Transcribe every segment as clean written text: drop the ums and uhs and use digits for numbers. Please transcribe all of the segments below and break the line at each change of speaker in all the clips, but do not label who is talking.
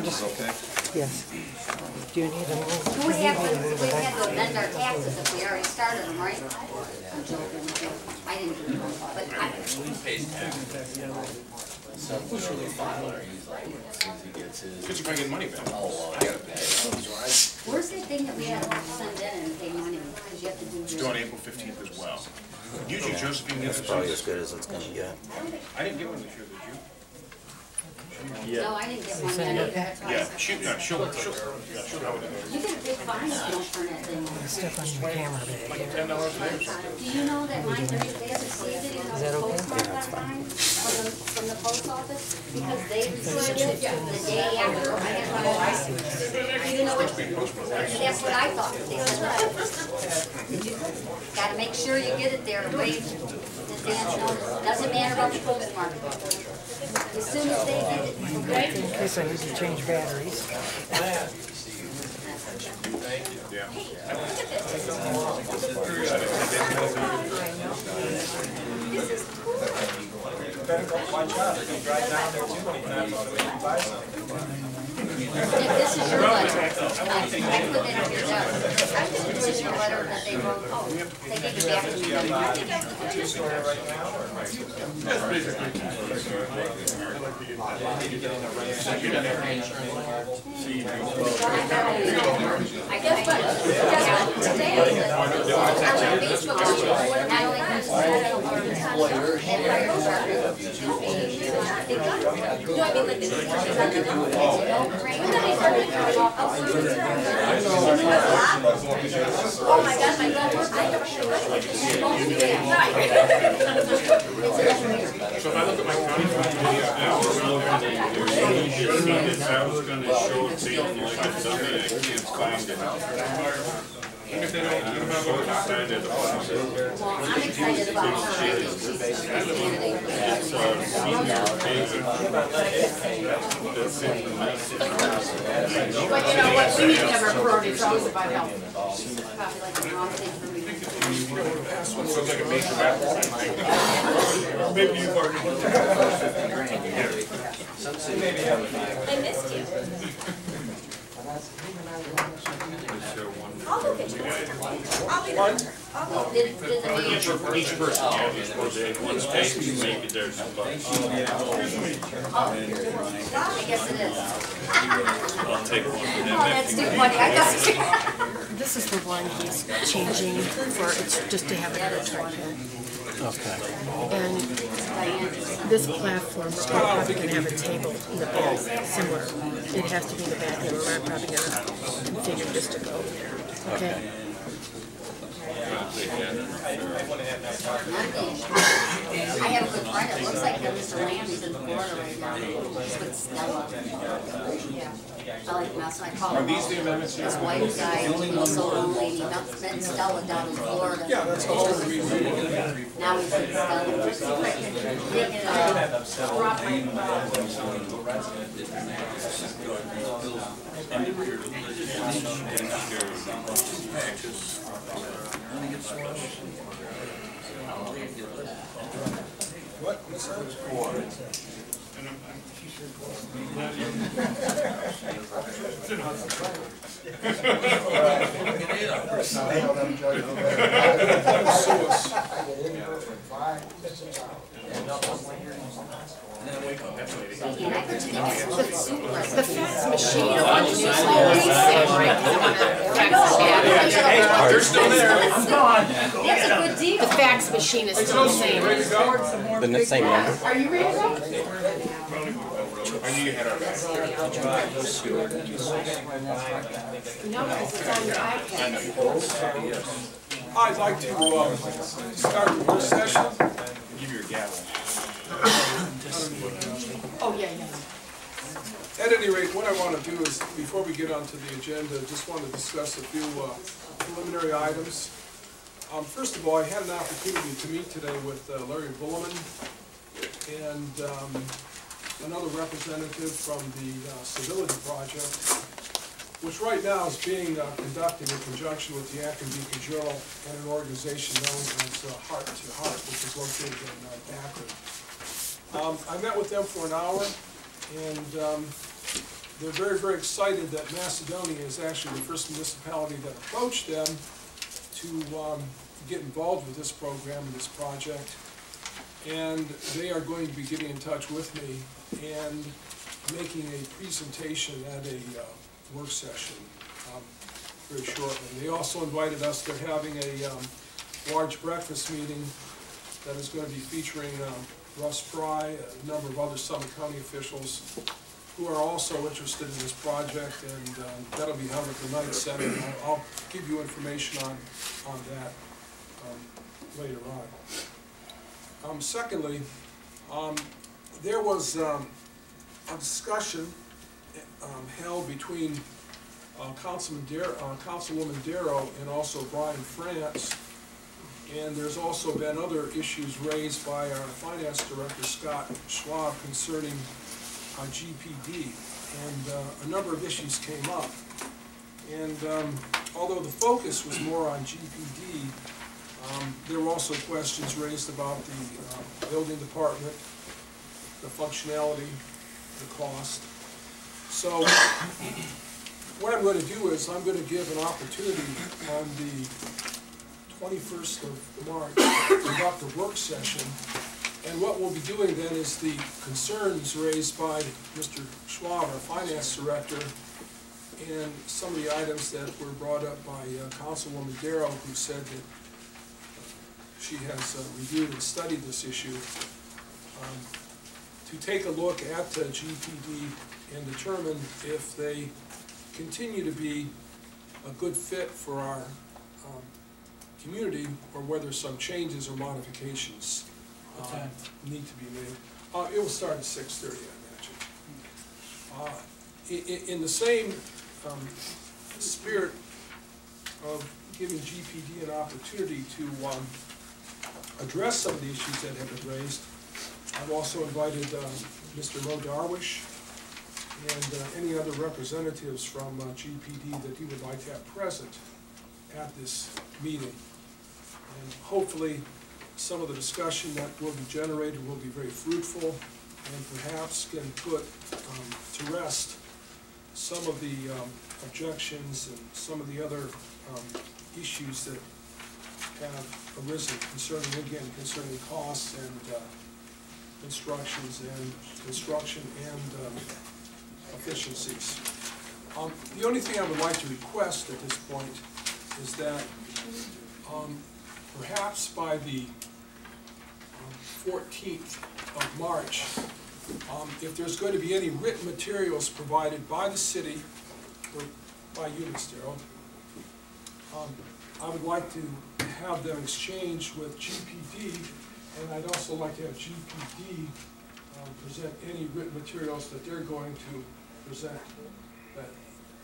Okay.
Yes. Do you need a move?
We have to amend our taxes if we already started them, right? I'm joking. I didn't do them, but
Self-usually filer, he's like, as soon as he gets his.
Because you're probably getting money back.
Oh, well, I gotta pay.
where's the thing that we have to send in and pay money? Because you have to do
It's
your...
due on April 15th as well. Usually Josephine gets it.
Probably as good as it's gonna get.
I didn't get one this year, did you?
No, I didn't get one yet either.
Yeah, she'll have it in there.
You get a big fine if you don't turn that thing on.
Stuff on your camera bag.
Like $10 a day.
Do you know that mine, they received it in the postmark that time from the post office? Because they received it the day after. I had my you know what? That's what I thought. They said, gotta make sure you get it there to wait. Doesn't matter about the postmark. As soon as they get it, okay?
In case I need to change batteries.
This is your letter. I put that on your desk. This is your letter that they wrote. Oh, they gave it back to me. I think I put it I guess what? Today, on Facebook, not only has oh my God, my God,
So if I look at my county now, I was going to show it to you like I've done it, I can't find it. Even if they don't, I'm not going to sign it.
I'm excited about her.
It's a senior paper.
But you know what, we need to have our priorities always about health.
Probably like the wrong thing for me.
This one looks like a major battle. Maybe you've already.
I missed you. I'll look at you. I'll be there.
Did the mayor?
Each person, yeah, each person, one space, you make it there somebody.
I guess it is.
I'll take one.
Oh, that's too funny. I got to.
This is the one he's changing for, it's just to have another trackpad.
Okay.
And this platform, we're probably going to have a table in the back, similar. It has to be in the back, and we're probably going to configure this to go there. Okay?
I have a good friend. It looks like Mr. Lamb is in Florida right now. He's with Stella. I like him. So I call him.
These the amendments?
His wife died. He was so old lady. Met Stella down in Florida.
Yeah, that's the whole reason.
Now he's with Stella.
What?
The fax machine, I want to use all these things, right?
They're still there.
That's a good deal.
The fax machine is still the same.
The same number.
Are you ready to go?
I knew you had our back.
No, because it's on your iPad.
I'd like to start the work session.
Give you a gavel.
Oh, yeah, yeah.
At any rate, what I want to do is, before we get onto the agenda, just want to discuss a few preliminary items. First of all, I had an opportunity to meet today with Larry Bulleman and another representative from the Civility Project, which right now is being conducted in conjunction with the Akron Beacon Journal and an organization known as Heart to Heart, which is located in Akron. I met with them for an hour, and they're very, very excited that Macedonia is actually the first municipality that approached them to get involved with this program and this project. And they are going to be getting in touch with me and making a presentation at a work session very shortly. They also invited us, they're having a large breakfast meeting that is going to be featuring Russ Fry, a number of other Summit County officials who are also interested in this project, and that'll be held at the Knight Center. And I'll give you information on that later on. Secondly, there was a discussion held between Councilwoman Darrow and also Brian France, and there's also been other issues raised by our Finance Director, Scott Schwab, concerning GPD, and a number of issues came up. And although the focus was more on GPD, there were also questions raised about the building department, the functionality, the cost. So what I'm going to do is I'm going to give an opportunity on the 21st of March to conduct a work session. And what we'll be doing then is the concerns raised by Mr. Schwab, our Finance Director, and some of the items that were brought up by Councilwoman Darrow, who said that she has reviewed and studied this issue, to take a look at GPD and determine if they continue to be a good fit for our community, or whether some changes or modifications need to be made. It will start at 6:30, I imagine. In the same spirit of giving GPD an opportunity to address some of the issues that have been raised, I've also invited Mr. Mo Darwish and any other representatives from GPD that he would like to have present at this meeting. And hopefully some of the discussion that will be generated will be very fruitful, and perhaps can put to rest some of the objections and some of the other issues that have arisen concerning costs and construction and efficiencies. The only thing I would like to request at this point is that perhaps by the 14th of March, if there's going to be any written materials provided by the city or by you, Ms. Darrow, I would like to have them exchanged with GPD, and I'd also like to have GPD present any written materials that they're going to present, that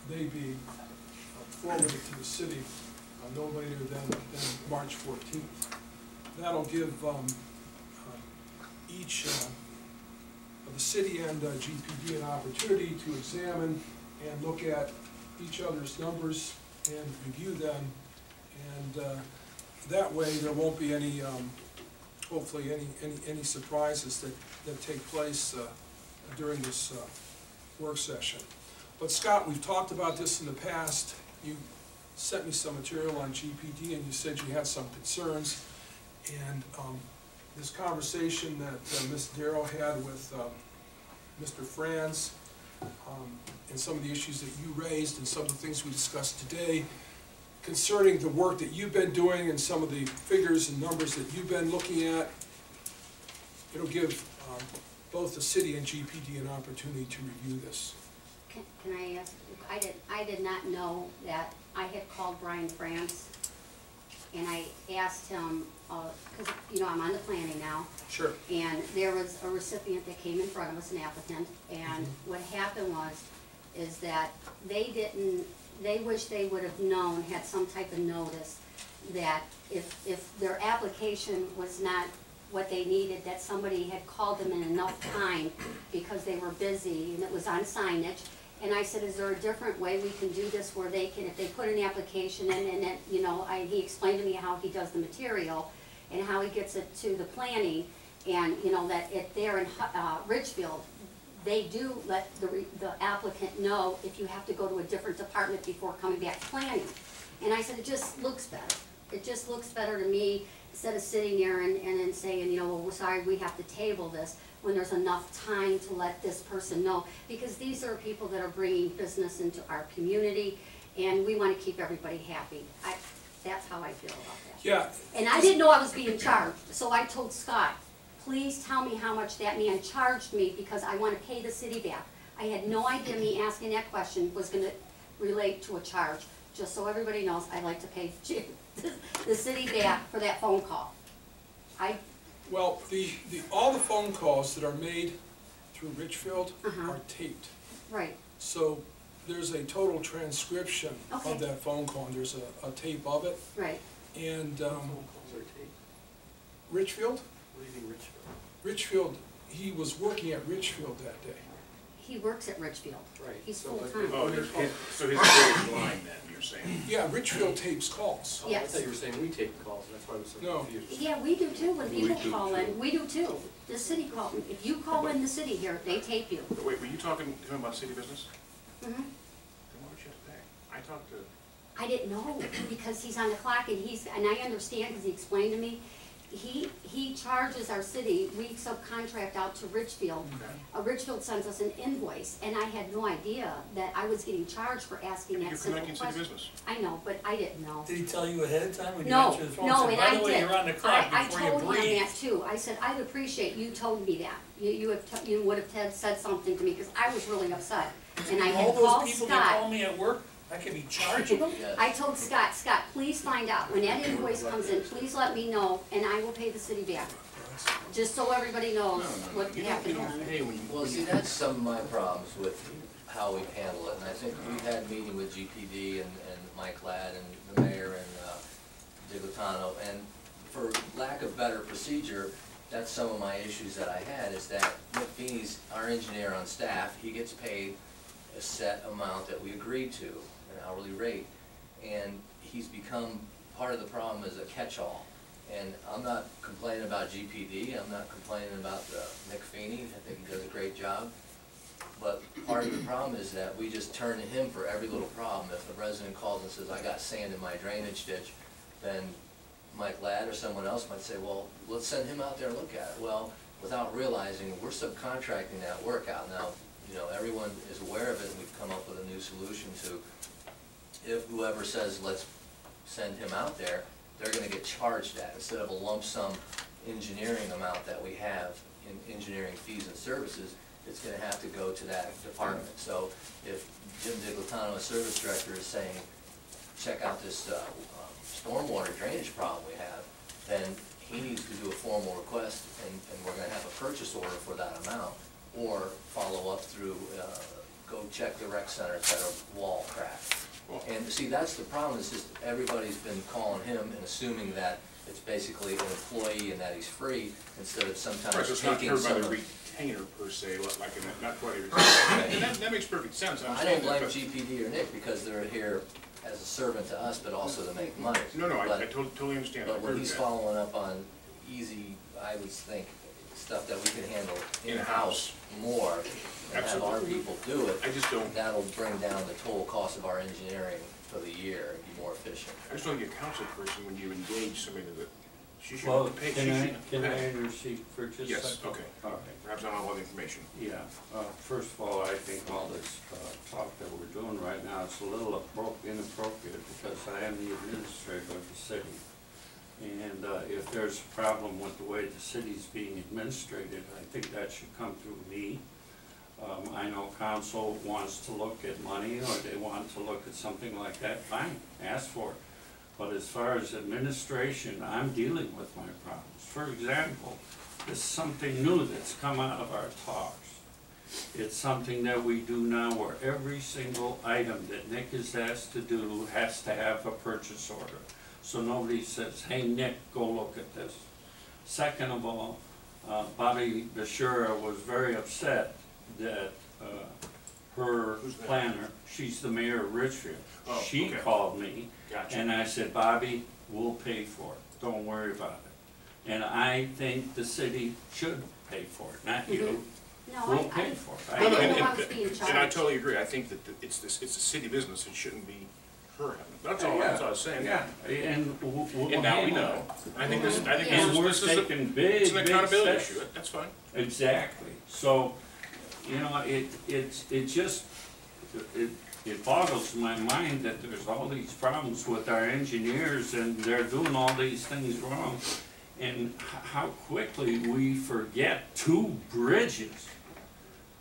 they be forwarded to the city no later than March 14th. That'll give each of the city and GPD an opportunity to examine and look at each other's numbers and review them, and that way there won't be any, hopefully any surprises that take place during this work session. But Scott, we've talked about this in the past. You sent me some material on GPD, and you said you had some concerns. And this conversation that Ms. Darrow had with Mr. Franz, and some of the issues that you raised and some of the things we discussed today concerning the work that you've been doing and some of the figures and numbers that you've been looking at, it'll give both the city and GPD an opportunity to review this.
Can I ask, I did not know that I had called Brian France, and I asked him, because, you know, I'm on the planning now.
Sure.
And there was a recipient that came in front of us, an applicant, and what happened is that they wish they would have known, had some type of notice, that if their application was not what they needed, that somebody had called them in enough time because they were busy, and it was on signage. And I said, is there a different way we can do this where they can, if they put an application in, and then, you know, he explained to me how he does the material and how he gets it to the planning, and, you know, that there in Ridgefield, they do let the applicant know if you have to go to a different department before coming back to planning. And I said, it just looks better. It just looks better to me, instead of sitting there and then saying, you know, well, we're sorry, we have to table this, when there's enough time to let this person know. Because these are people that are bringing business into our community, and we want to keep everybody happy. That's how I feel about that.
Yeah.
And I didn't know I was being charged, so I told Scott, please tell me how much that man charged me, because I want to pay the city back. I had no idea me asking that question was gonna relate to a charge. Just so everybody knows, I like to pay the city back for that phone call.
Well, all the phone calls that are made through Richfield are taped.
Right.
So there's a total transcription of that phone call, and there's a tape of it.
Right.
And Richfield?
What do you mean Richfield?
Richfield, he was working at Richfield that day.
He works at Richfield.
Right.
He's
So,
full-time.
Oh, so his employee's lying then, you're saying?
Yeah, Richfield tapes calls.
Oh, I thought you were saying we take calls, and that's why I was so
No.
confused.
Yeah, we do too, when people
do
call
too.
in, we do too. The city call, if you call in the city here, they tape you.
But wait, were you talking to him about city business?
Mhm.
Then why would you have to pay? I talked to,
I didn't know, because he's on the clock, and I understand, because he explained to me, he charges our city, we subcontract out to Richfield. Richfield sends us an invoice, and I had no idea that I was getting charged for asking
you're
that simple
connecting city
question.
business.
I know, but I didn't know.
Did he tell you ahead of time when you
No,
answered the phone?
no,
Said,
and
by
I
the way,
did.
you're on the clock
I
before you
told him
breathe.
that too. I said, I'd appreciate you told me that. You would have said something to me, because I was really upset. And I had
All
called
those people that call
Scott.
me at work, I could be charging them.
I told Scott, please find out, when that invoice comes in, please let me know, and I will pay the city back. Just so everybody knows what happened.
Hey, when you.
Well, see, that's some of my problems with how we handle it, and I think we had a meeting with GPD and Mike Ladd and the mayor and Digotano, and for lack of better procedure, that's some of my issues that I had, is that Nick Feeney's our engineer on staff, he gets paid a set amount that we agreed to, an hourly rate, and he's become part of the problem as a catch-all. And I'm not complaining about GPD, I'm not complaining about Nick Feeney, I think he does a great job. But part of the problem is that we just turn to him for every little problem. If a resident calls and says, I got sand in my drainage ditch, then Mike Ladd or someone else might say, well, let's send him out there and look at it. Well, without realizing, we're subcontracting that work out. Now, you know, everyone is aware of it, and we've come up with a new solution to, if whoever says, let's send him out there, they're gonna get charged that, instead of a lump sum engineering amount that we have in engineering fees and services, it's gonna have to go to that department. So if Jim Digotano, a service director, is saying, check out this stormwater drainage problem we have, then he needs to do a formal request, and we're gonna have a purchase order for that amount, or follow up through, go check the rec center if that a wall cracked. And see, that's the problem, is just everybody's been calling him and assuming that it's basically an employee and that he's free, instead of
Right, so
sometimes
it's not
taking
covered by
some
the
of.
retainer per se, like not quite a retainer. And that makes perfect sense, I
I don't
understand
blame
that,
GPD or Nick, because they're here as a servant to us, but also to make money.
but, no, I
But-
totally understand. I
But when
agree
he's
with that.
following up on easy, I would think, stuff that we can handle
In-house.
in-house more, and have our
Absolutely.
people do it,
I just don't,
that'll bring down the total cost of our engineering for the year and be more efficient.
I just don't think a council person, when you engage somebody that, she should
Well,
have to pay, she
can I,
shouldn't
can I
pay.
intercede for just a
Yes,
second?
okay.
All right.
Perhaps I don't have all the information.
Yeah, first of all, I think all this talk that we're doing right now is a little inappropriate, because I am the administrator of the city. And if there's a problem with the way the city's being administrated, I think that should come through me. I know council wants to look at money, or they want to look at something like that, fine, ask for it. But as far as administration, I'm dealing with my problems. For example, there's something new that's come out of our talks. It's something that we do now where every single item that Nick is asked to do has to have a purchase order. So nobody says, hey, Nick, go look at this. Second of all, Bobby Bashura was very upset that her planner, she's the mayor of Richfield,
Oh,
she
okay.
called me,
Gotcha.
and I said, Bobby, we'll pay for it, don't worry about it. And I think the city should pay for it, not you.
No,
we'll
I
pay for it.
I don't want to be in
And I
charge.
totally agree, I think that it's a city business, it shouldn't be her having it. That's all I was saying.
Yeah, and we'll
And now we
handle
know.
it.
I think this
And we're
is
taking big,
it's an
big
accountability
steps.
issue, that's fine.
Exactly, so, you know, it just, it boggles my mind that there's all these problems with our engineers and they're doing all these things wrong. And how quickly we forget 2 bridges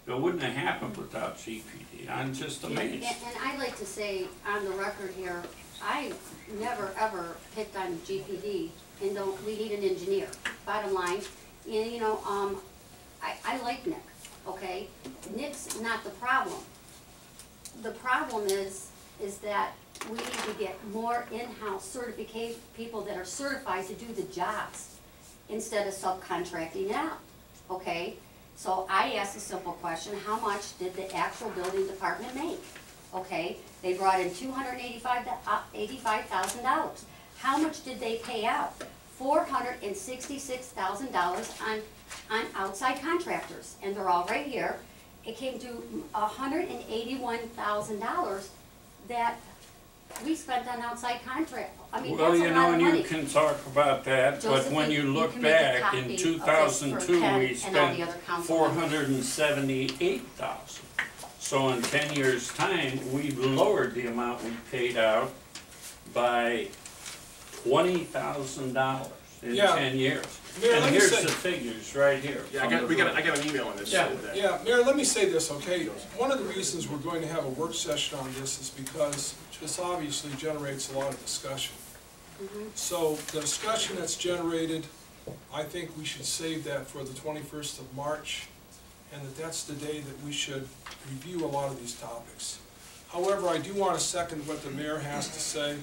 that wouldn't have happened without GPD. I'm just amazed.
And I'd like to say on the record here, I never ever picked on GPD and we need an engineer, bottom line. And you know, I like Nick, okay? Nick's not the problem. The problem is that we need to get more in-house certification people that are certified to do the jobs instead of subcontracting it out, okay? So I asked a simple question, how much did the actual building department make? Okay, they brought in $285,000. How much did they pay out? $466,000 on outside contractors, and they're all right here. It came to $181,000 that we spent on outside contract. I mean,
Well,
that's
you
a
know,
lot of
and
money.
you can talk about that, but
Josephine,
when you
you
look
can make a
back,
copy
in
of this
2002,
for Ken
we
and all the
spent
other council members.
$478,000. So in 10 years' time, we've lowered the amount we paid out by $20,000 in
Yeah.
10 years.
Mayor, let
And
me
here's
say-
the figures right here.
Yeah,
from the
I got an email on this.
Yeah.
Yeah, Mayor, let me say this, okay? One of the reasons we're going to have a work session on this is because this obviously generates a lot of discussion. So the discussion that's generated, I think we should save that for the 21st of March, and that's the day that we should review a lot of these topics. However, I do want to second what the mayor has to say.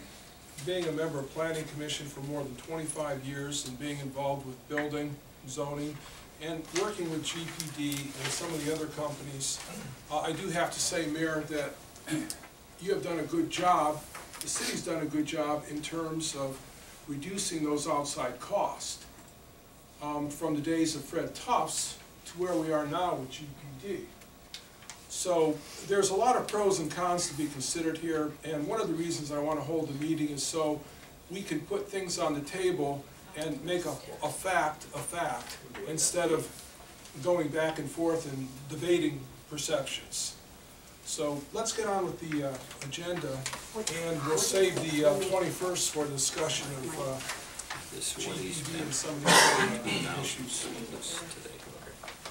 Being a member of Planning Commission for more than 25 years and being involved with building, zoning, and working with GPD and some of the other companies, I do have to say, Mayor, that you have done a good job, the city's done a good job in terms of reducing those outside costs from the days of Fred Tufts to where we are now with GPD. So there's a lot of pros and cons to be considered here, and one of the reasons I want to hold the meeting is so we can put things on the table and make a fact, instead of going back and forth and debating perceptions. So let's get on with the agenda, and we'll save the 21st for discussion of GPD and some of the other issues.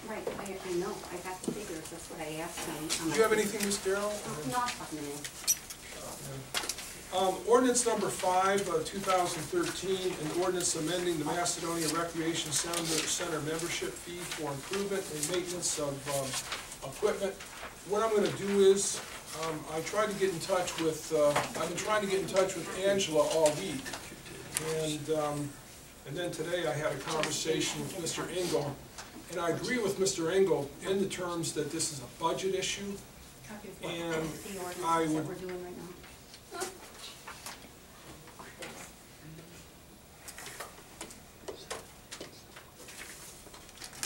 Right, I know, I got the figures, that's what I asked him.
Do you have anything, Ms. Darrell?
No, I'm talking to him.
Ordinance number 5, 2013, an ordinance amending the Macedonia Recreation Center membership fee for improvement and maintenance of equipment. What I'm going to do is, I've been trying to get in touch with Angela all week, and then today I had a conversation with Mr. Engel. And I agree with Mr. Engel in the terms that this is a budget issue, and
The
I
ordinances that
would,
we're doing right now.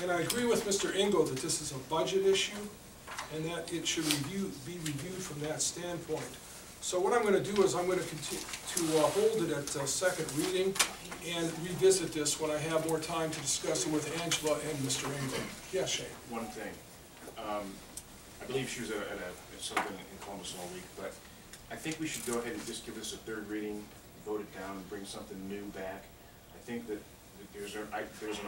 and I agree with Mr. Engel that this is a budget issue, and that it should be reviewed from that standpoint. So what I'm going to do is I'm going to continue to hold it at second reading and revisit this when I have more time to discuss it with Angela and Mr. Engel. Yes, Shane?
One thing, I believe she was at something in Columbus all week, but I think we should go ahead and just give this a third reading, vote it down, and bring something new back. I think that there's an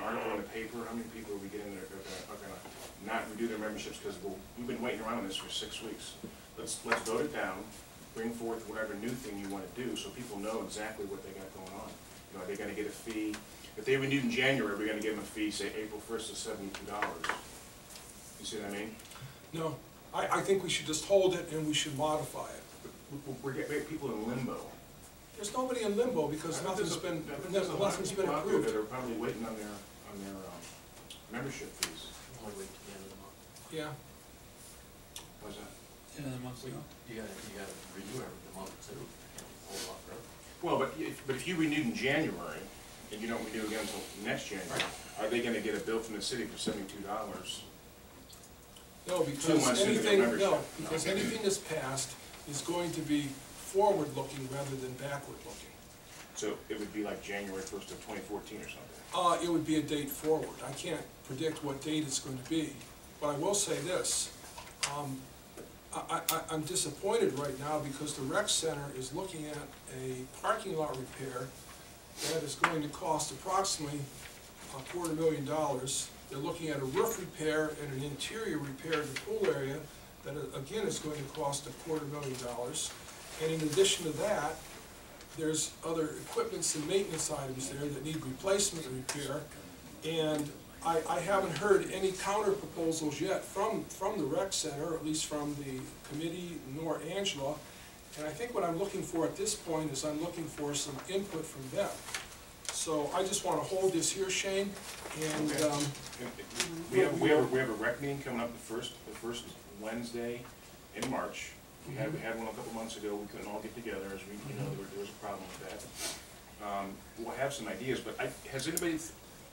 article in the paper. How many people are we getting that are going to not renew their memberships because we've been waiting around on this for 6 weeks. Let's vote it down, bring forth whatever new thing you want to do so people know exactly what they got going on. You know, are they going to get a fee? If they renewed in January, we're going to give them a fee, say April 1st is $72. You see what I mean?
No, I think we should just hold it and we should modify it.
We're getting people in limbo.
There's nobody in limbo because nothing's been
There's a lot of people out there
approved.
that are probably waiting on their membership fees.
Only wait till the end of the month.
Yeah.
What's that?
End of the month,
You gotta renew every month too. Hold off forever.
Well, but if you renewed in January, and you don't renew again until next January, are they gonna get a bill from the city for $72?
No,
2
because
months into their
anything,
membership.
no, because anything that's passed is going to be forward-looking rather than backward-looking.
So it would be like January 1st of 2014 or something?
It would be a date forward. I can't predict what date it's going to be, but I will say this. I'm disappointed right now because the rec center is looking at a parking lot repair that is going to cost approximately $250,000. They're looking at a roof repair and an interior repair of the pool area that, again, is going to cost $250,000. And in addition to that, there's other equipments and maintenance items there that need replacement and repair. And I haven't heard any counter proposals yet from the rec center, or at least from the committee, nor Angela. And I think what I'm looking for at this point is I'm looking for some input from them. So I just want to hold this here, Shane, and
we have a rec meeting coming up the first Wednesday in March. We had one a couple months ago. We couldn't all get together as there was a problem with that. We'll have some ideas, but has anybody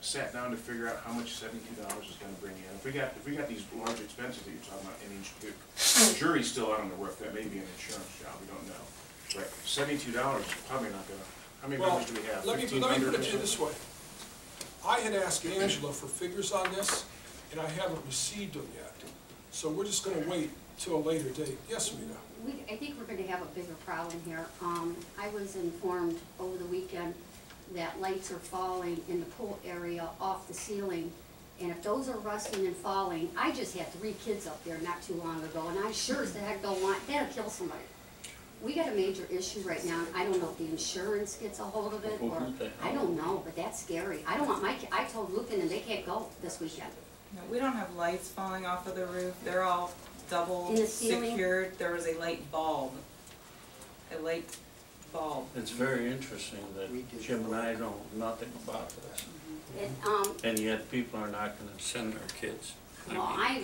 sat down to figure out how much $72 is going to bring in? If we got these large expenses that you're talking about, I mean, the jury's still out on the roof. That may be an insurance job. We don't know. But $72 is probably not going to. How many members do we have?
Let me put it to you this way. I had asked Angela for figures on this, and I haven't received them yet. So we're just going to wait till a later date. Yes, Rita?
I think we're going to have a bigger problem here. I was informed over the weekend that lights are falling in the pool area off the ceiling. And if those are rusting and falling, I just had 3 kids up there not too long ago, and I sure as the heck don't want, that'll kill somebody. We got a major issue right now, and I don't know if the insurance gets a hold of it, or, I don't know, but that's scary. I don't want my kid, I told Lucan and they can't go this weekend.
No, we don't have lights falling off of the roof. They're all double
In the ceiling?
secured. There was a light bulb. A light bulb.
It's very interesting that Jim and I know nothing about this. And yet people are not gonna send their kids.
Well, I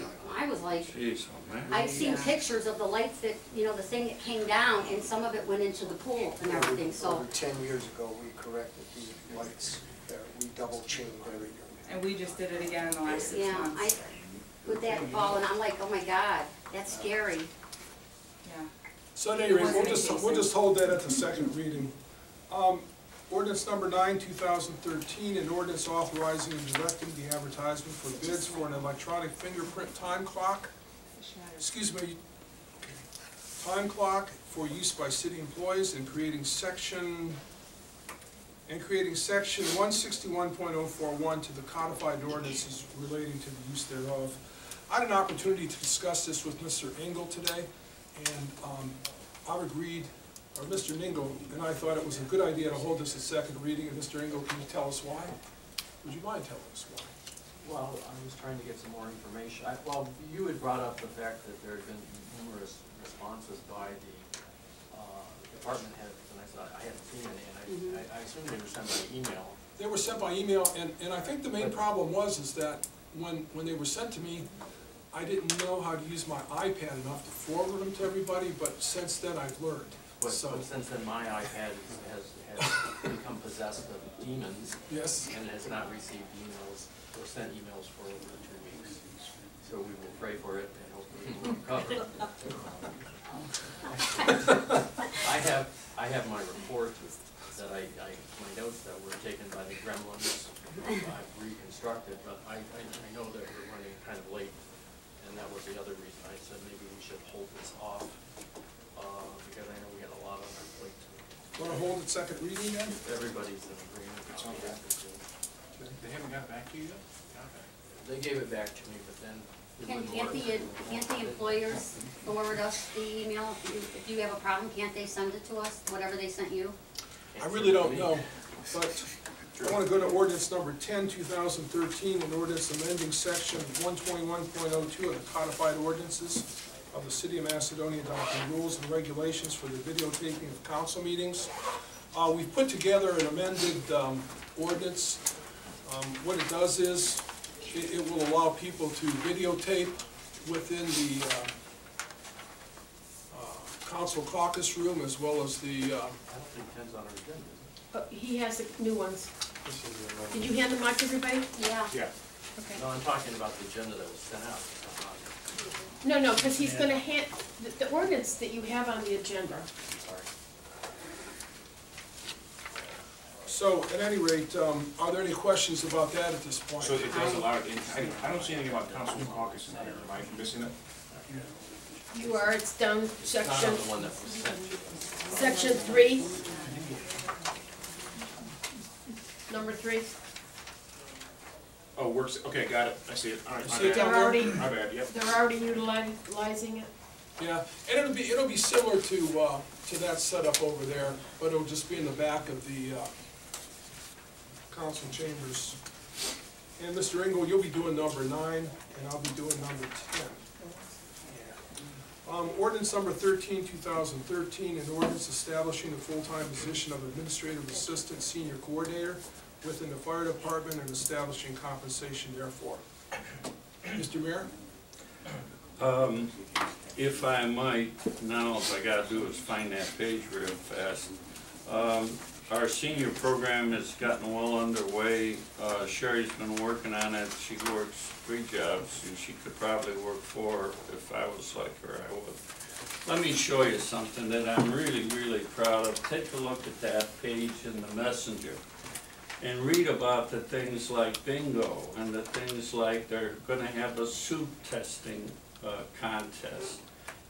was like,
Jeez, oh man.
I've seen pictures of the lights that, the thing that came down, and some of it went into the pool and everything, so.
Over 10 years ago, we corrected the lights there. We double chained everything.
And we just did it again in the last 6
Yeah,
months.
with that falling, I'm like, oh my God, that's scary.
Yeah.
So at any rate, we'll just hold that at the second reading. Ordinance number 9, 2013, an ordinance authorizing and directing the advertisement for bids for an electronic fingerprint time clock. Time clock for use by city employees and creating section 161.041 to the codified ordinances relating to the use thereof. I had an opportunity to discuss this with Mr. Engel today, and I've agreed, or Mr. Engel and I thought it was a good idea to hold this a second reading. And Mr. Engel, can you tell us why? Would you mind telling us why?
Well, I was trying to get some more information. Well, you had brought up the fact that there had been numerous responses by the department heads, and I thought I hadn't seen any, and I assumed they were sent by email.
They were sent by email, and I think the main problem was that when they were sent to me, I didn't know how to use my iPad enough to forward them to everybody, but since then I've learned.
But since then, my iPad has become possessed of demons.
Yes.
And it has not received emails or sent emails for over 2 weeks. So we will pray for it and hopefully it will recover. I have my report that my notes that were taken by the gremlins. I've reconstructed, but I know that we're running kind of late, and that was the other reason I said maybe we should hold this off. Because I know we got a lot on our plate.
Want to hold it second reading then?
Everybody's in agreement.
They haven't got back to you yet? Okay.
They gave it back to me, but then it wouldn't work.
Can't the employers forward us the email? If you have a problem, can't they send it to us, whatever they sent you?
I really don't know, but I want to go to ordinance number 10, 2013, an ordinance amending section 121.02 of the codified ordinances of the City of Macedonia adopting rules and regulations for the videotaping of council meetings. We've put together an amended ordinance. What it does is it will allow people to videotape within the council caucus room as well as the...
I don't think 10's on our agenda, is it?
He has the new ones. Did you hand them out to everybody?
Yeah.
Yeah.
Okay.
No, I'm talking about the agenda that was sent out.
No, because he's gonna the ordinance that you have on the agenda.
So, at any rate, are there any questions about that at this point?
So it does allow, I don't see anything about council caucus in here, am I missing it?
You are, it's down
It's not
section,
the one that was sent.
section 3. Number 3.
Oh, works, okay, got it, I see it, all right, my
See it
bad.
down
They're already,
My bad, yep.
they're already utilizing it.
Yeah, and it'll be similar to that setup over there, but it'll just be in the back of the council chambers. And Mr. Engel, you'll be doing number 9, and I'll be doing number 10. Ordinance number 13, 2013, an ordinance establishing the full-time position of Administrative Assistant Senior Coordinator within the Fire Department and establishing compensation therefore. Mr. Mayor?
If I might, now all I gotta do is find that page real fast. Our senior program has gotten well underway. Sherry's been working on it. She works 3 jobs, and she could probably work 4 if I was like her, I would. Let me show you something that I'm really, really proud of. Take a look at that page in the Messenger and read about the things like bingo and the things like they're gonna have a soup testing contest.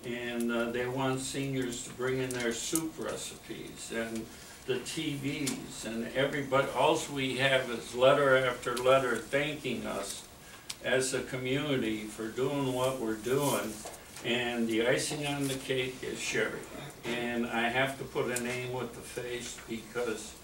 And they want seniors to bring in their soup recipes and the TVs and everybody. All we have is letter after letter thanking us as a community for doing what we're doing. And the icing on the cake is Sherry. And I have to put a name with the face because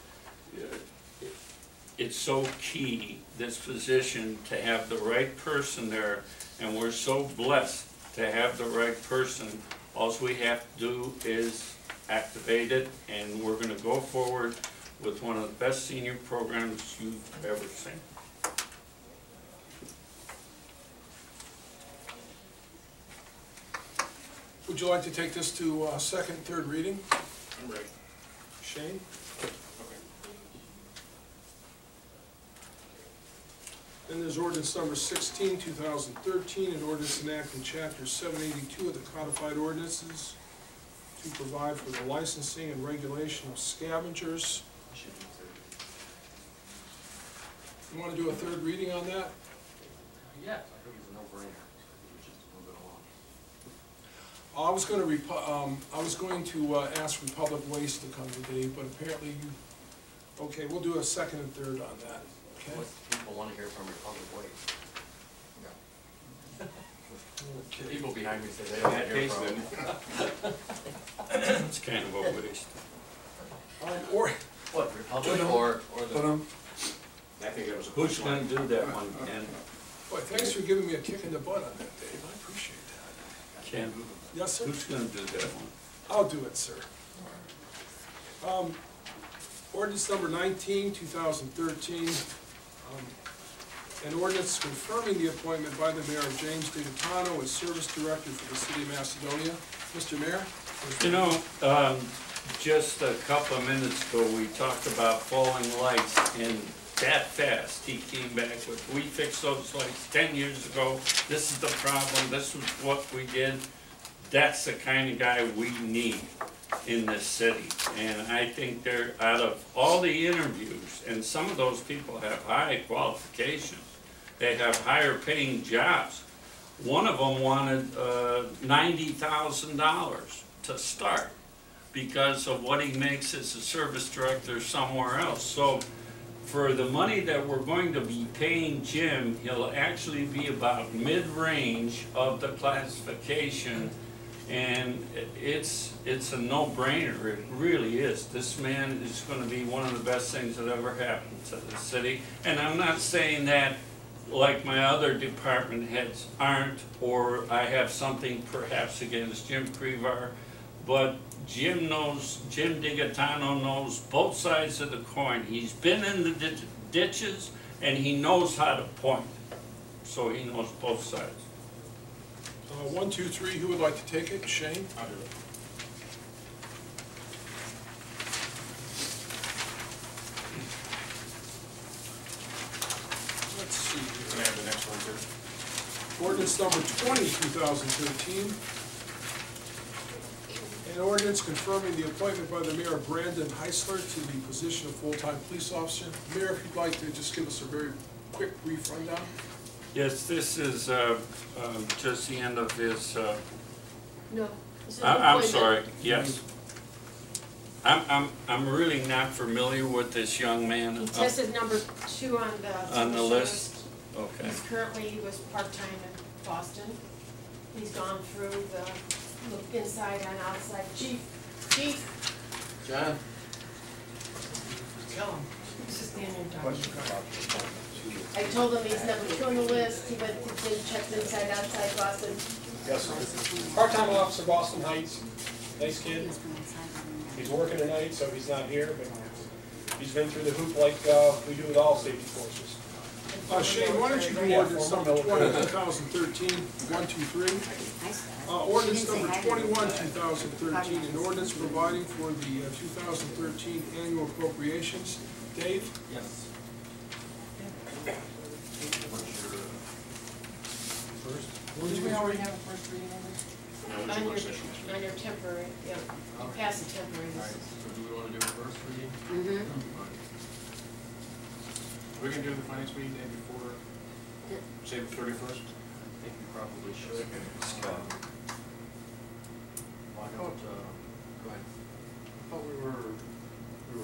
it's so key, this position, to have the right person there. And we're so blessed to have the right person. All we have to do is activate it, and we're going to go forward with one of the best senior programs you've ever seen.
Would you like to take this to second, third reading?
I'm ready.
Shane?
Okay.
Then there's ordinance number 16, 2013, an ordinance enacting chapter 782 of the codified ordinances to provide for the licensing and regulation of scavengers. You want to do a third reading on that?
Yes, I think it's a no-brainer. It's just a little bit long.
I was going to ask Republic Waste to come today, but apparently you, okay, we'll do a second and third on that, okay?
What people want to hear from Republic Waste.
Okay.
People behind me say they don't want to hear from.
It's kind of a waste.
Or,
What, Republic or the?
I think that was a
Who's going to do that one, Ken?
boy, thanks for giving me a kick in the butt on that, Dave, I appreciate that.
Ken,
Yes, sir?
who's going to do that one?
I'll do it, sir. Ordinance number 19, 2013, an ordinance confirming the appointment by the mayor of James DiGaetano as service director for the city of Macedonia. Mr. Mayor?
You know, just a couple of minutes ago, we talked about falling lights, and that fast, he came back with, we fixed those lights 10 years ago, this is the problem, this is what we did. That's the kind of guy we need in this city. And I think they're, out of all the interviews, and some of those people have high qualifications, they have higher paying jobs. One of them wanted $90,000 to start because of what he makes as a service director somewhere else. So for the money that we're going to be paying Jim, he'll actually be about mid-range of the classification, and it's a no-brainer. It really is. This man is going to be one of the best things that ever happened to the city. And I'm not saying that like my other department heads aren't, or I have something perhaps against Jim Crevar, but Jim DiGaetano knows both sides of the coin. He's been in the ditches, and he knows how to point. So he knows both sides.
1, 2, 3, who would like to take it? Shane?
I'll do it.
Let's see
Can I
here.
have the next one too?
Ordinance number 20, 2013. An ordinance confirming the appointment by the mayor of Brandon Heisler to the position of full-time police officer. Mayor, if you'd like to just give us a very quick, brief rundown.
Yes, this is just the end of his,
No. this is an
I'm
appointment.
sorry, yes. I'm really not familiar with this young man.
He tested number 2 on the.
On the list? Okay.
He's currently, he was part-time in Boston. He's gone through the look inside and outside. Chief,
John?
tell him. This is Daniel talking. I told him he's number 2 on the list. He went, he did check inside, outside Boston.
Yes, sir. Part-time officer, Boston Heights, nice kid. He's working tonight, so he's not here, but he's been through the hoop like we do with all safety forces.
Shane, why don't you do ordinance number 20, 2013, 123? Ordinance number 21, 2013, an ordinance providing for the 2013 annual appropriations. Dave?
Yes.
Did we already have a first reading on this? On your temporary, yeah. You pass the temporary.
All right, so do we want to do a first reading?
Mm-hmm.
We're gonna do the finance meeting day before, say the 31st?
I think we probably should. Why don't, go ahead.
I thought we were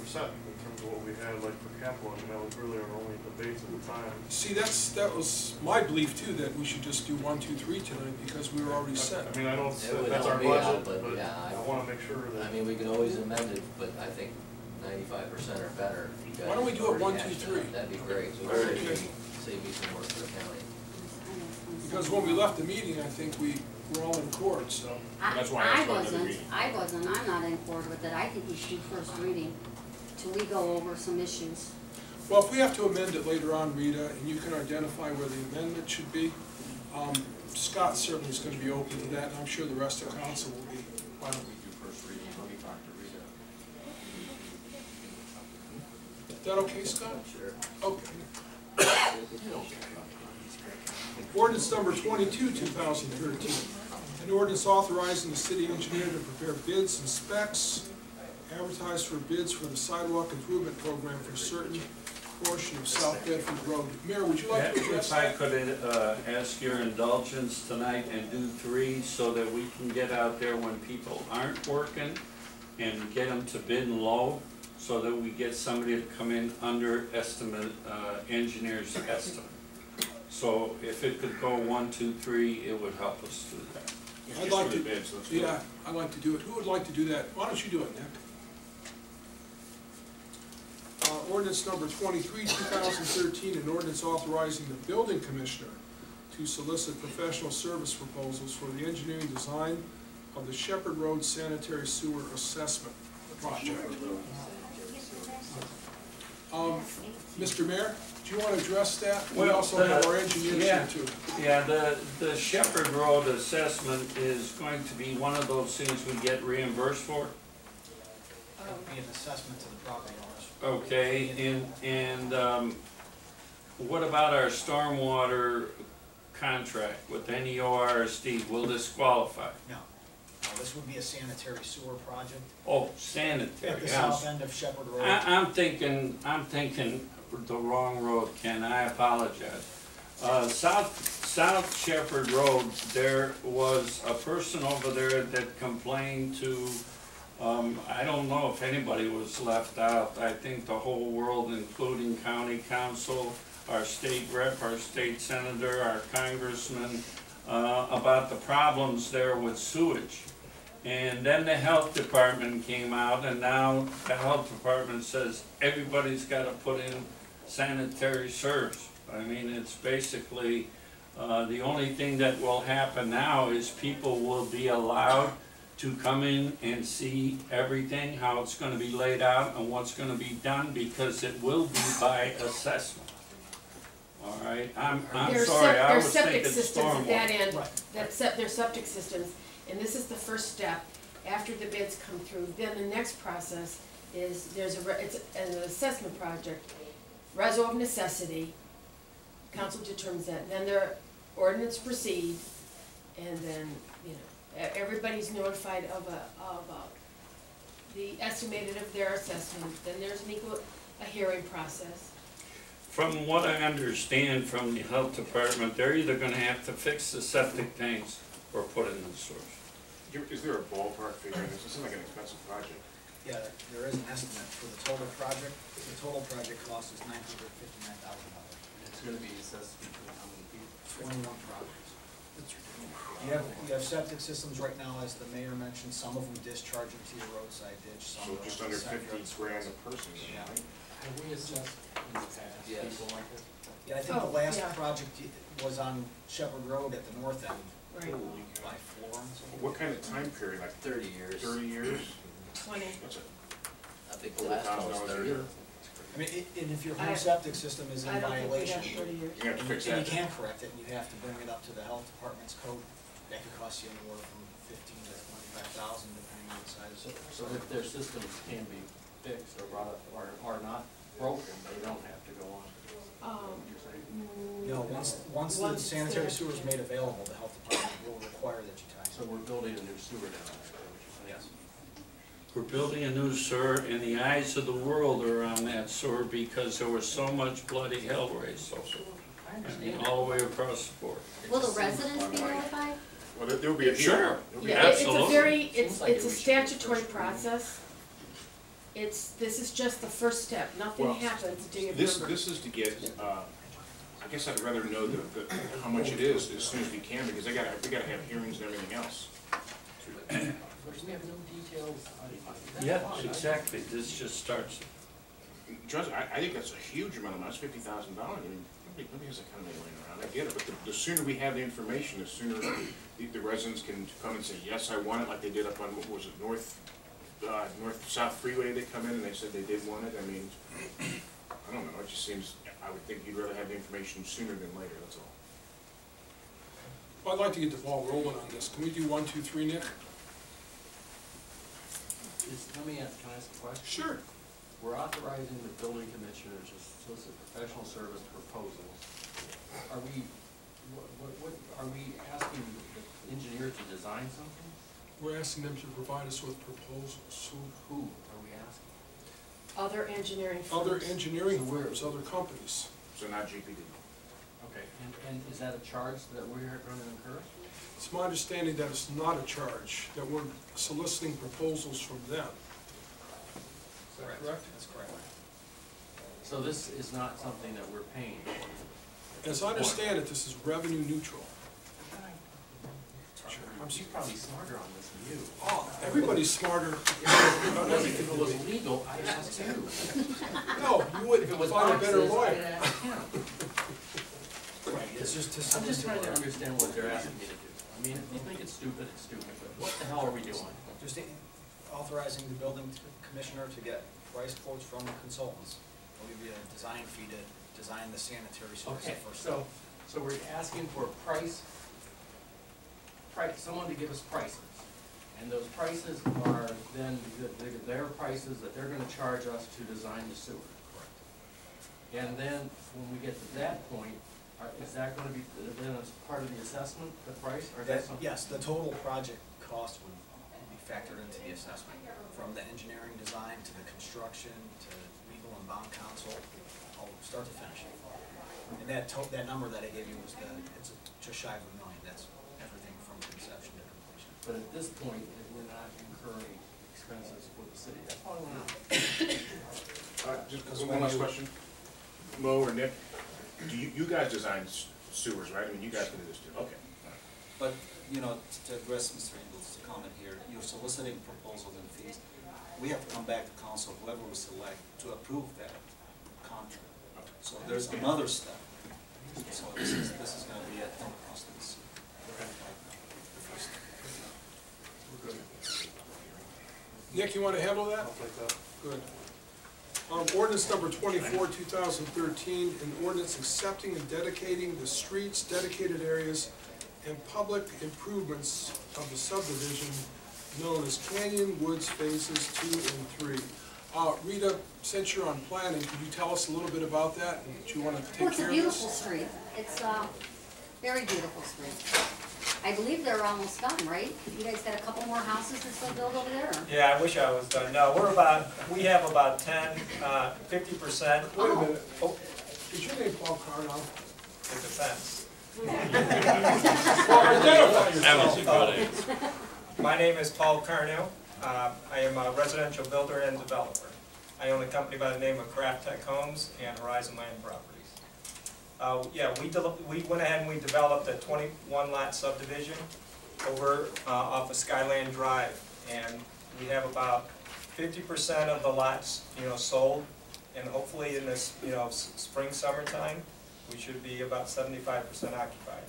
set in terms of what we had like for capital, and that was really our only debates at the time.
See, that was my belief too, that we should just do 1, 2, 3 tonight because we were already set.
I mean, I don't,
It would
that's our
help me
budget,
out, but
but
yeah,
I wanna make sure that.
I mean, we can always amend it, but I think 95% or better. You guys
Why don't we do it
already
1, 2,
hashed
3?
out. That'd be great. So
Okay.
save me some work for the county.
Because when we left the meeting, I think we were all in accord, so.
That's why I started the reading.
I'm not in accord with it. I think we should do first reading till we go over some issues.
Well, if we have to amend it later on, Rita, and you can identify where the amendment should be, Scott certainly is going to be open to that, and I'm sure the rest of council will be.
Why don't we do first reading? Let me talk to Rita.
Is that okay, Scott?
Sure.
Okay. Ordinance number 22, 2013. An ordinance authorizing the city engineer to prepare bids and specs, advertise for bids for the sidewalk improvement program for certain portion of South Bedford Road. Mayor, would you like to address
If I
that?
could ask your indulgence tonight and do 3 so that we can get out there when people aren't working and get them to bid low so that we get somebody to come in under estimate, engineer's estimate. So if it could go 1, 2, 3, it would help us do that.
I'd like to,
Bids, let's do it.
yeah, I'd like to do it. Who would like to do that? Why don't you do it, Nick? Ordinance number 23, 2013, an ordinance authorizing the building commissioner to solicit professional service proposals for the engineering design of the Shepherd Road Sanitary Sewer Assessment Project. Mr. Mayor, do you want to address that? We
Well,
also have our engineers here too.
Yeah, the Shepherd Road assessment is going to be one of those things we get reimbursed for.
That would be an assessment to the property owners.
Okay, and what about our stormwater contract with NEORSD? Will this qualify?
No. This would be a sanitary sewer project
Oh, sanitary.
at the
yeah.
south end of Shepherd Road.
I'm thinking the wrong road, Ken, I apologize. South Shepherd Road, there was a person over there that complained to, I don't know if anybody was left out. I think the whole world, including county council, our state rep, our state senator, our congressman, about the problems there with sewage. And then the health department came out, and now the health department says everybody's got to put in sanitary sewers. I mean, it's basically, the only thing that will happen now is people will be allowed to come in and see everything, how it's going to be laid out and what's going to be done, because it will be by assessment. All right, I'm sorry, I was thinking stormwater.
There's septic systems at that end,
Right.
there's septic systems, and this is the first step. After the bids come through, then the next process is, it's an assessment project, reso of necessity, council determines that, then ordinance proceed, and then, you know, everybody's notified of the estimated of their assessment, then there's a hearing process.
From what I understand from the health department, they're either gonna have to fix the septic tanks or put in the sewers.
Is there a ballpark figure? This isn't like an expensive project.
Yeah, there is an estimate for the total project. The total project cost is $959,000.
It's gonna be assessed between how many people?
21 projects. You have septic systems right now, as the mayor mentioned, some of them discharge into your roadside ditch, some
So
are
just under
side
50
roads.
grand a person,
Yeah.
right?
Have we assessed in the past
Yes.
people like this?
Yeah, I think the
Oh,
last
yeah.
project was on Shepherd Road at the north end
Right.
Holy cow.
by Florence.
What kind of time period, like
30 years.
30 years?
20.
What's it?
I think the last one was
$4,000 a
30.
year?
I mean, and if your
I-
home septic system is in
I don't think we
violation,
got 30 years.
You have to fix
and
that.
you can't correct it, and you have to bring it up to the health department's code, that could cost you anywhere from $15,000 to $25,000, depending on the size.
So if their systems can be fixed or brought up, or are not broken, they don't have to go on. You're saying?
No, once the sanitary sewer is made available, the health department will require that you tie it.
So we're building a new sewer down there, is that what you're saying?
Yes.
We're building a new sewer, and the eyes of the world are on that sewer because there was so much bloody hell raised over it.
I
I mean,
understand.
all the way across the board.
Will the residents be notified?
Well, there will be a
Sure.
hearing. There'll be
Yeah, it's a
Absolutely.
very,
Seems
it's
like it
a
we should
statutory
first read.
process. This is just the first step, nothing
Well,
happens until you
This
remember.
is to get, I guess I'd rather know how much it is as soon as we can, because we gotta have hearings and everything else.
But we have no details on that.
Yeah, exactly, this just starts.
Trust me, I think that's a huge amount of money, that's $50,000. I mean, nobody has that kind of money laying around, I get it, but the sooner we have the information, the sooner the residents can come and say, yes, I want it, like they did up on, what was it, north-south freeway, they come in and they said they did want it. I mean, I don't know, it just seems, I would think you'd rather have the information sooner than later, that's all.
Well, I'd like to get the ball rolling on this. Can we do 1, 2, 3, Nick?
Can I ask a question?
Sure.
We're authorizing the building commissioner to solicit professional service proposals. Are we, what, are we asking the engineer to design something?
We're asking them to provide us with proposals.
Who are we asking?
Other engineering firms.
Other engineering
So we're-
firms, other companies.
So not GPD.
Okay, and is that a charge that we're gonna incur?
It's my understanding that it's not a charge, that we're soliciting proposals from them. Is that correct?
That's correct.
So this is not something that we're paying for?
As I understand it, this is revenue neutral.
She's probably smarter on this than you.
Oh, everybody's smarter.
If it was legal, I'd ask you.
No, you wouldn't
If it was
find a better
boxes, I'd
lawyer.
ask him.
Right, it's just to.
I'm just trying to understand what they're asking me to do. I mean, if you think it's stupid, but what the hell are we doing?
Just authorizing the building commissioner to get price quotes from consultants. They'll give you a design fee to design the sanitary sewers
Okay,
first.
so we're asking for someone to give us prices. And those prices are then their prices that they're gonna charge us to design the sewer.
Correct.
And then, when we get to that point, is that gonna be, then as part of the assessment, the price, or is that something?
Yes, the total project cost would be factored into the assessment, from the engineering design to the construction to legal and bond counsel, all start to finish. And that number that I gave you was it's just shy of $1 million. That's everything from conception to completion.
But at this point, we're not incurring expenses for the city. That's all I want to know.
Just one last question. Mo or Nick, do you guys design sewers, right? I mean, you guys can do this too. Okay.
But, to address Mr. Engel's comment here, you're soliciting proposals and fees. We have to come back to council, whoever we select, to approve that contract. So there's another step. So this is gonna be at no cost to the city.
Nick, you want to handle that?
I'll take that.
Good. Ordinance number 24, 2013, an ordinance accepting and dedicating the streets, dedicated areas, and public improvements of the subdivision known as Canyon Woods Phases 2 and 3. Rita, since you're on planning, could you tell us a little bit about that and do you want to take
Well, it's a
care of
beautiful
this?
street. It's, Very beautiful street. I believe they're almost done, right? You guys got a couple more houses to still build over there? Or?
Yeah, I wish I was done. No, we have about 10, 50%.
Wait a minute. Oh, is your name Paul Carnell?
It depends.
Well, identify yourself.
My name is Paul Carnell. I am a residential builder and developer. I own a company by the name of Craft Tech Homes and Horizon Land Properties. Yeah, we went ahead and we developed a 21 lot subdivision over off of Skyland Drive, and we have about 50% of the lots, sold, and hopefully in this, spring, summertime, we should be about 75% occupied.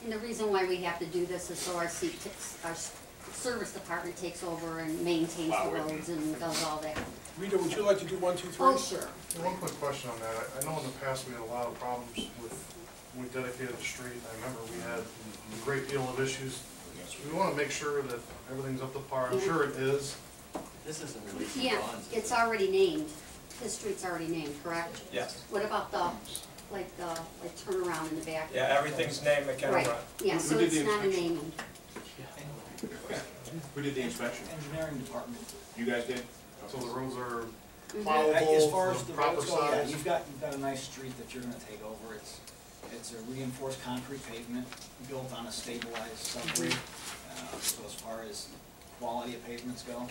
And the reason why we have to do this is so our service department takes over and maintains the roads and does all that.
Rita, would you like to do 1, 2, 3?
Oh, sure.
One quick question on that. I know in the past we had a lot of problems with, when we dedicated the street. I remember we had a great deal of issues. So we want to make sure that everything's up to par. I'm sure it is.
This isn't releasing
Yeah,
bonds.
it's already named. This street's already named, correct?
Yes.
What about the turnaround in the back?
Yeah, everything's named McKenna
Right,
Run.
yeah,
Who
so
did
it's
the
not a
inspection?
naming.
Who did the inspection?
Engineering department.
You guys did?
So the roads are
Mhm.
plowable,
As far as the
proper
roads go, yeah,
size.
you've got a nice street that you're gonna take over. It's a reinforced concrete pavement built on a stabilized subgrade. So as far as quality of pavements go,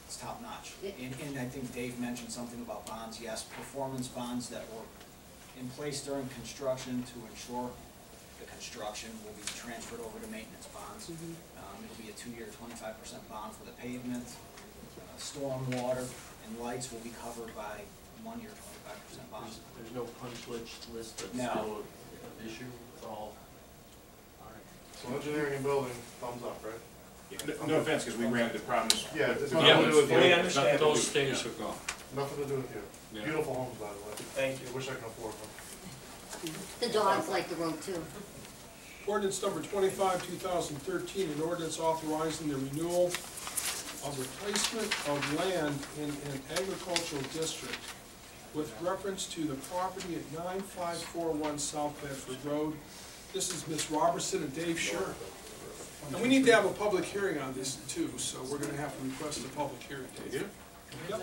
it's top notch. And I think Dave mentioned something about bonds. Yes, performance bonds that were in place during construction to ensure the construction will be transferred over to maintenance bonds. It'll be a 2-year, 25% bond for the pavement. Storm water and lights will be covered by 1-year, 25% bonds.
There's no punch list that's
No.
still an issue, it's all right.
So engineering and building, thumbs up, right?
Yeah, no offense, because we ran into problems.
Yeah,
with
it's
the
nothing to do
buildings.
with you.
Fully understand.
Those things are gone.
Nothing to do with you.
Yeah.
Beautiful homes, by the way.
Thank you.
I wish I could afford one.
The dogs like the road too.
Ordinance number 25, 2013, an ordinance authorizing the renewal of replacement of land in an agricultural district with reference to the property at 9541 South Bedford Road. This is Ms. Robertson and Dave Scher. And we need to have a public hearing on this too, so we're gonna have to request a public hearing. Dave. Yep.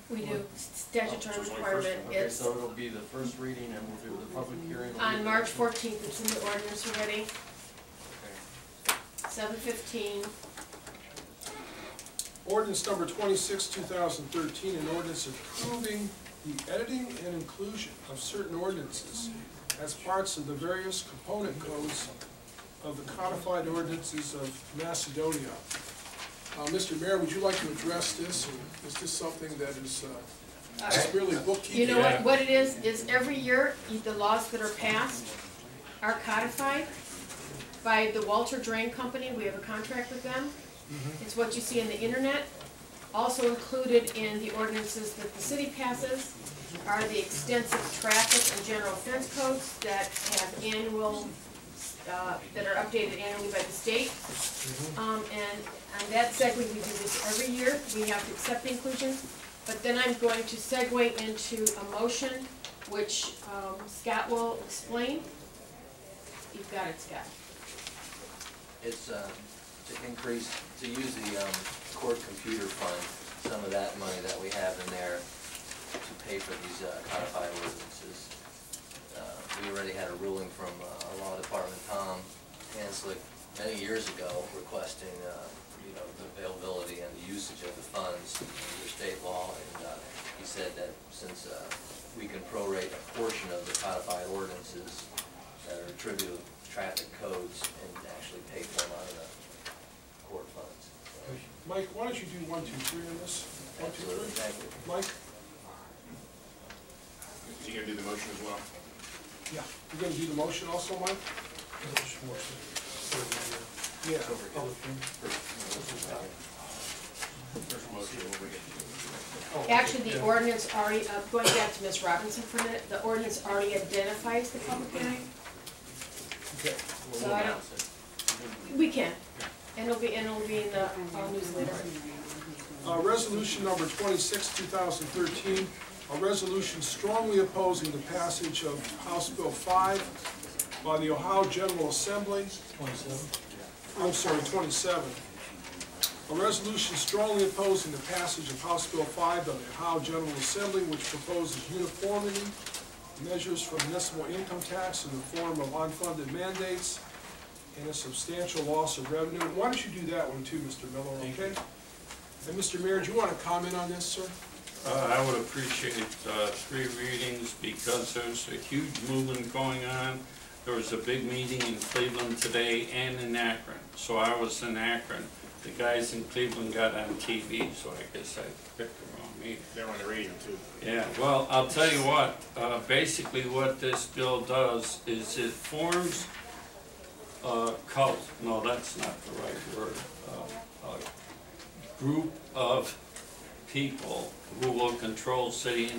We do, statutory
So it's only
requirement,
first-
Okay,
it's
so it'll be the first reading and we'll do the public hearing.
on March 14th, it's in the ordinance already,
Okay.
7:15.
Ordinance number 26, 2013, an ordinance approving the editing and inclusion of certain ordinances as parts of the various component codes of the codified ordinances of Macedonia. Mr. Mayor, would you like to address this, or is this something that is really bookkeeping?
You know what it is every year, the laws that are passed are codified by the Walter Drain Company. We have a contract with them. It's what you see on the internet. Also included in the ordinances that the city passes are the extensive traffic and general offense codes that have annual, that are updated annually by the state. And on that segue, we do this every year. We have to accept the inclusions. But then I'm going to segue into a motion, which Scott will explain. You've got it, Scott.
It's to increase, to use the court computer fund, some of that money that we have in there to pay for these codified ordinances. We already had a ruling from our law department, Tom Hanslick, many years ago, requesting the availability and the usage of the funds under state law, and he said that since we can prorate a portion of the codified ordinances that are attributed to traffic codes and actually pay for them out of the court funds. So,
Mike, why don't you do 1, 2, 3 on this? 1, 2, 3.
absolutely, thank you.
Mike?
So you gonna do the motion as well?
Yeah. You're gonna do the motion also, Mike? Yeah.
First motion, when we get to
Actually, the ordinance already, going back to Ms. Robinson for a minute, the ordinance already identifies the public hearing.
Okay.
So I don't, we can, and it'll be in the newsletter.
Resolution number 26, 2013, a resolution strongly opposing the passage of House Bill 5 by the Ohio General Assembly. 27. A resolution strongly opposing the passage of House Bill 5 by the Ohio General Assembly, which proposes uniformity measures for municipal income tax in the form of unfunded mandates and a substantial loss of revenue. Why don't you do that one too, Mr. Miller, okay? And Mr. Mayor, do you want to comment on this, sir?
I would appreciate 3 readings because there's a huge movement going on. There was a big meeting in Cleveland today and in Akron. So I was in Akron. The guys in Cleveland got on TV, so I guess I picked the wrong meeting.
They're on the radio too.
Yeah, well, I'll tell you what, basically what this bill does is it forms a cult, no, that's not the right word, a group of people who will control city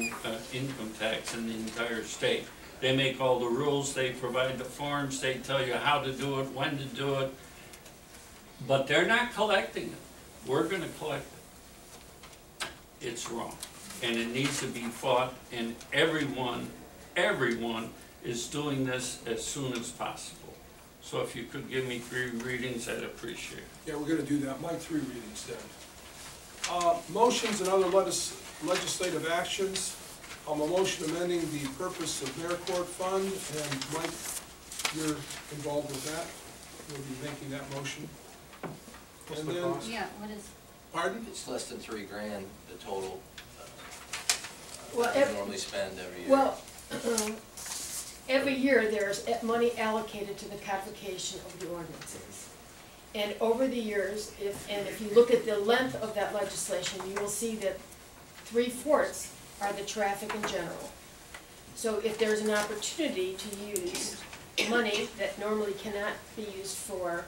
income tax in the entire state. They make all the rules, they provide the forms, they tell you how to do it, when to do it, but they're not collecting it. We're gonna collect it. It's wrong, and it needs to be fought, and everyone is doing this as soon as possible. So if you could give me 3 readings, I'd appreciate it.
Yeah, we're gonna do that. Mike, 3 readings then. Motions and other legislative actions. A motion amending the purpose of Mayor Court Fund, and Mike, you're involved with that. You'll be making that motion.
What's
And
the
then,
cost?
Yeah, what is,
pardon?
It's less than $3 grand, the total
Well,
we normally spend every year.
Well, every year there's money allocated to the codification of the ordinances. And over the years, if you look at the length of that legislation, you will see that 3/4 are the traffic in general. So if there's an opportunity to use money that normally cannot be used for,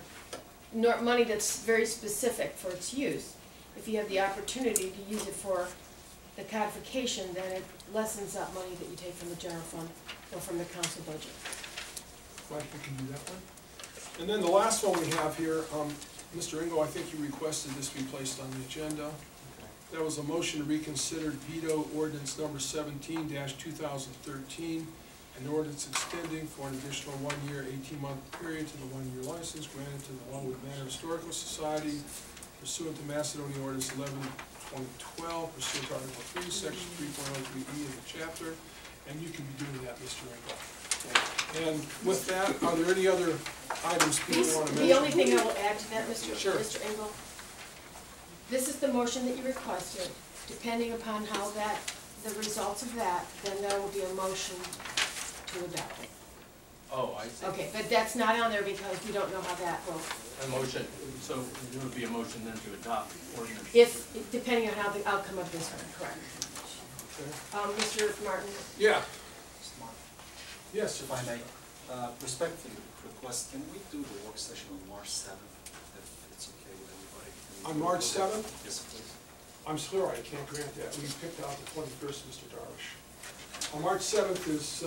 money that's very specific for its use, if you have the opportunity to use it for the codification, then it lessens up money that you take from the general fund or from the council budget.
Mike, we can do that one. And then the last one we have here, Mr. Engel, I think you requested this be placed on the agenda. That was a motion to reconsider veto ordinance number 17-2013, an ordinance extending for an additional 1-year, 18-month period to the 1-year license granted to the Longwood Manor Historical Society pursuant to Macedonia Ordinance 11/2012, pursuant to Article 3, Section 3.03E of the chapter, and you can be doing that, Mr. Engel. And with that, are there any other items people want to mention?
The only thing I will add to that,
Sure.
Mr. Engel, this is the motion that you requested. Depending upon how the results of that, then there will be a motion to adopt.
Oh, I see.
Okay, but that's not on there because we don't know how that will,
A motion, so there would be a motion then to adopt the ordinance.
depending on how the outcome of this one, correct. Mr. Martin?
Yeah.
Mr. Martin,
Yes,
if I may, respectfully request, can we do the work session on March 7th, if it's okay with everybody?
On March 7th?
Yes, please.
I'm sorry, I can't grant that. We picked out the 21st, Mr. Darvish. On March 7th is,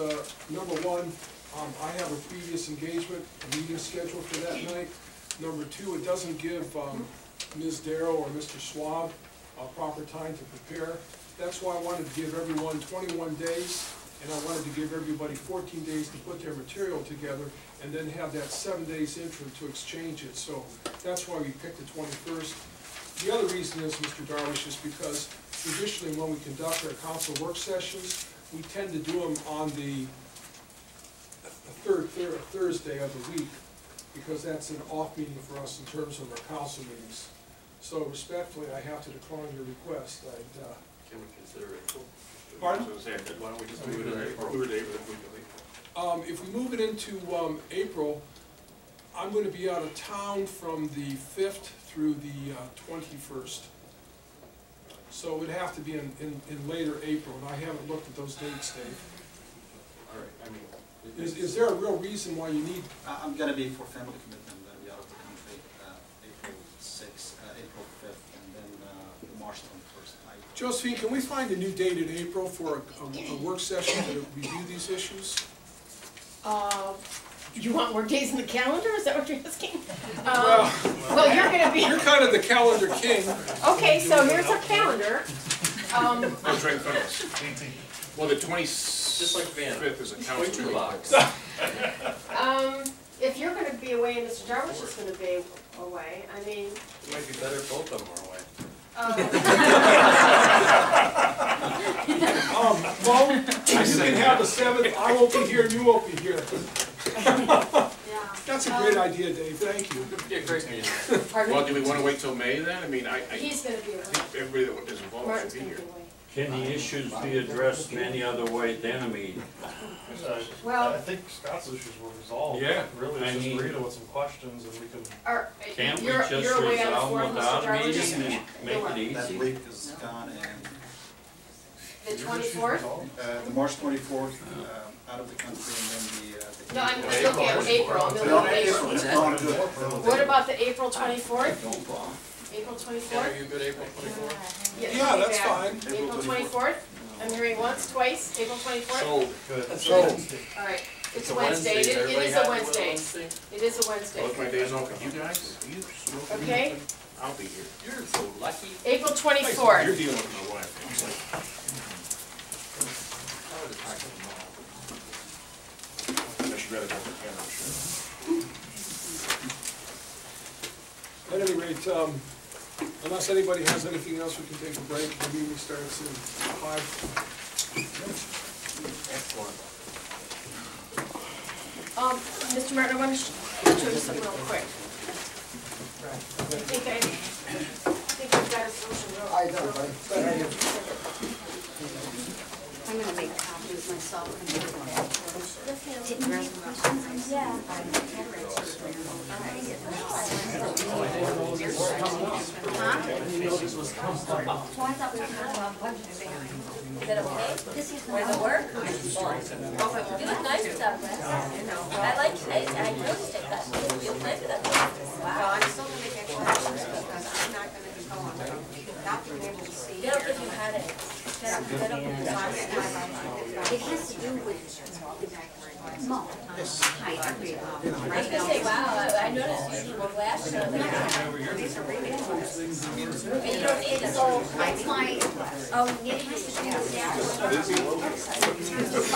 number 1, I have a previous engagement, a meeting scheduled for that night. Number 2, it doesn't give Ms. Darrow or Mr. Schwab proper time to prepare. That's why I wanted to give everyone 21 days, and I wanted to give everybody 14 days to put their material together, and then have that 7 days interim to exchange it. So that's why we picked the 21st. The other reason is, Mr. Darvish, is because traditionally when we conduct our council work sessions, we tend to do them on the third Thursday of the week, because that's an off meeting for us in terms of our council meetings. So respectfully, I have to decline your request.
Can we consider April?
Pardon?
So why don't we just move it in April?
If we move it into April, I'm going to be out of town from the 5th through the 21st. So it would have to be in later April, and I haven't looked at those dates, Dave.
All right, I mean.
Is there a real reason why you need?
I'm going to be for family commitment, I'm going to be out of the country April 6th, April 5th, and then March 21st.
Josephine, can we find a new date in April for a work session to review these issues?
You want more days in the calendar? Is that what you're asking?
Well,
you're going to be.
You're kind of the calendar king.
Okay, so here's our calendar.
Oh, it's right in front of us. Well, the 25th is a council meeting.
If you're gonna be away and Mr. Jarvis is gonna be away, I mean.
It might be better if both of them are away.
Well, you can have the 7th, I won't be here, and you won't be here. That's a great idea, Dave, thank you.
Yeah, great meeting.
Pardon me?
Well, do we want to wait till May then? I mean,
He's gonna be away.
I think everybody that is involved
Martin's
should be
gonna be
here.
away.
Can the issues be addressed in any other way than a meeting?
Well-
I think Scott's issues were resolved.
Yeah,
Really,
I
it's just
mean-
Rita with some questions and we can.
Can't we
You're
just
away on the
resolve
4th, Mr.
without a
Jarvis?
meeting and make it
That
easy?
week is gone and
The 24th?
the March 24th, out of the country and then
No, I'm looking at April, I'm looking at April. What about the April 24th? April 24th?
Yeah, are you good April 24th?
Yeah, that's fine.
April 24th? I'm hearing once, twice, April 24th? All right, it's a Wednesday, it is a Wednesday. It is a Wednesday.
Both my days off with you guys? Are you smoking?
Okay.
I'll be here.
You're so lucky.
April 24th.
You're dealing with my wife. I should rather go for Canada, I'm sure.
At any rate, unless anybody has anything else, we can take a break. The meeting starts in 5.
Excellent.
Mr. Martin, I want to show you something real quick. I think I've got a solution real quick.
I'm gonna make copies myself.
Is that okay? Does it work? You look nice without glasses. I noticed it. You look nice without glasses. Wow.
I'm still gonna make corrections because I'm not gonna be going, not being able to see.
They don't give you headaches. They don't give you headaches.
It has to do with small.
I was gonna say, wow, I noticed you wore glasses. And you don't need it.
So that's my, it has to do with that.
Oh.